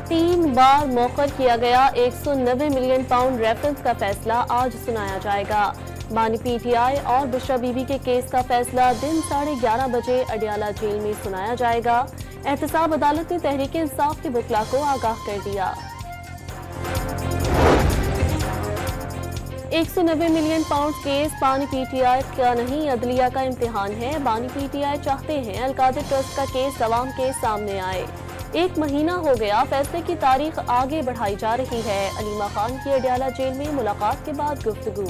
3 बार मौखर किया गया 190 million pound reference का फैसला आज सुनाया जाएगा। बानी पीटीआई और बुशरा बीबी के केस का फैसला दिन 11:30 बजे अडियाला जेल में सुनाया जाएगा। एहतसाब अदालत ने तहरीक इंसाफ के वकला को आगाह कर दिया। 190 मिलियन पाउंड केस बानी पीटीआई का नहीं, अदलिया का इम्तिहान है। बानी पीटीआई चाहते हैं अलकादिर ट्रस्ट का केस अवाम के सामने आए। 1 महीना हो गया, फैसले की तारीख आगे बढ़ाई जा रही है। अलीमा खान की अडियाला जेल में मुलाकात के बाद गुफ्तगू।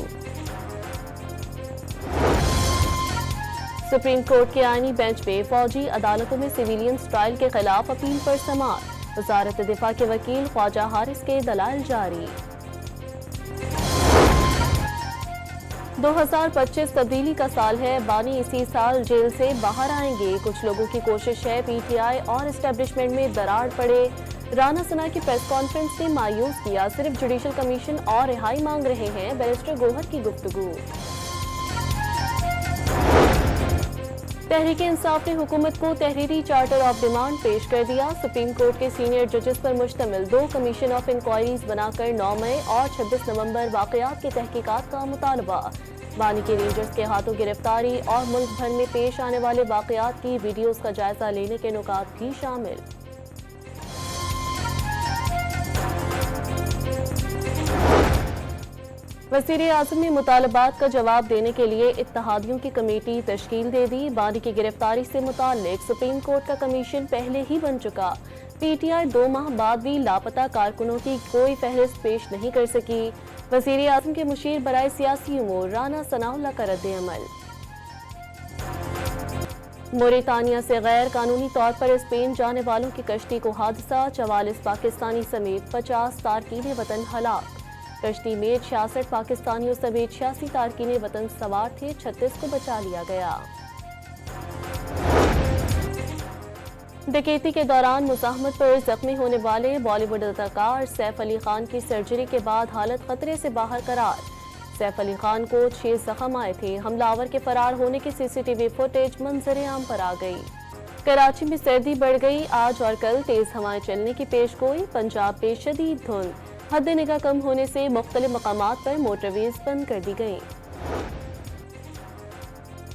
सुप्रीम कोर्ट के आईनी बेंच पे फौजी अदालतों में सिविलियन ट्रायल के खिलाफ अपील पर समाअत। वजारत दिफा के वकील ख्वाजा हारिस के दलाइल जारी। 2025 तब्दीली का साल है। बानी इसी साल जेल से बाहर आएंगे। कुछ लोगों की कोशिश है पीटीआई और एस्टेब्लिशमेंट में दरार पड़े। राना सना की प्रेस कॉन्फ्रेंस ने मायूस किया। सिर्फ जुडिशल कमीशन और रिहाई मांग रहे हैं, बैरिस्टर गोहर की गुफ्तगू। तहरीक इंसाफ ने हुकूमत को तहरीरी चार्टर ऑफ डिमांड पेश कर दिया। सुप्रीम कोर्ट के सीनियर जजेस पर मुश्तमिल 2 कमीशन ऑफ इंक्वायरीज बनाकर 9 मई और 26 नवंबर वाकयात की तहकीकात का मुतालबा। बानी के रेंजर्स के हाथों गिरफ्तारी और मुल्क भर में पेश आने वाले वाकयात की वीडियोज का जायजा लेने के नुकात भी शामिल। वज़ीर आज़म ने मुतालबात का जवाब देने के लिए इत्तेहादियों की कमेटी तश्कील दे दी। बानी की गिरफ्तारी से मुताल्लिक सुप्रीम कोर्ट का कमीशन पहले ही बन चुका। पीटीआई 2 माह बाद भी लापता कारकुनों की कोई फहरिस्त पेश नहीं कर सकी। वज़ीर आज़म के मुशीर बराए सियासी उमूर राना सनाउल्लाह का रद्द-ए-अमल। मोरितानिया से गैर कानूनी तौर पर स्पेन जाने वालों की कश्ती को हादसा। 44 पाकिस्तानी समेत 50 तारकीन वतन हलाक। कश्ती में 66 पाकिस्तानियों समेत 86 तारकीन वतन सवार थे। 36 को बचा लिया गया। डकैती के दौरान मुज़ाहमत पर जख्मी होने वाले बॉलीवुड अदाकार सैफ अली खान की सर्जरी के बाद हालत खतरे से बाहर करार। सैफ अली खान को 6 जख्म आए थे। हमलावर के फरार होने की सीसीटीवी फुटेज मंजर आम पर आ गई। कराची में सर्दी बढ़ गई। आज और कल तेज हवाएं चलने की पेशगोई। पंजाब में शदीद धुंध। हद निगाह कम होने से मुख्तलिफ मकामात पर मोटरवेज बंद कर दी गई।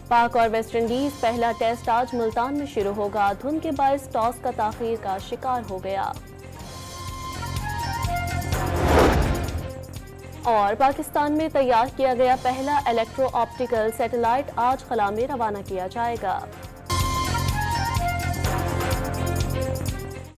पाक और वेस्ट इंडीज पहला टेस्ट आज मुल्तान में शुरू होगा। धुंध के बायस टॉस का ताखीर का शिकार हो गया। और पाकिस्तान में तैयार किया गया पहला इलेक्ट्रो ऑप्टिकल सैटेलाइट आज खला में रवाना किया जाएगा।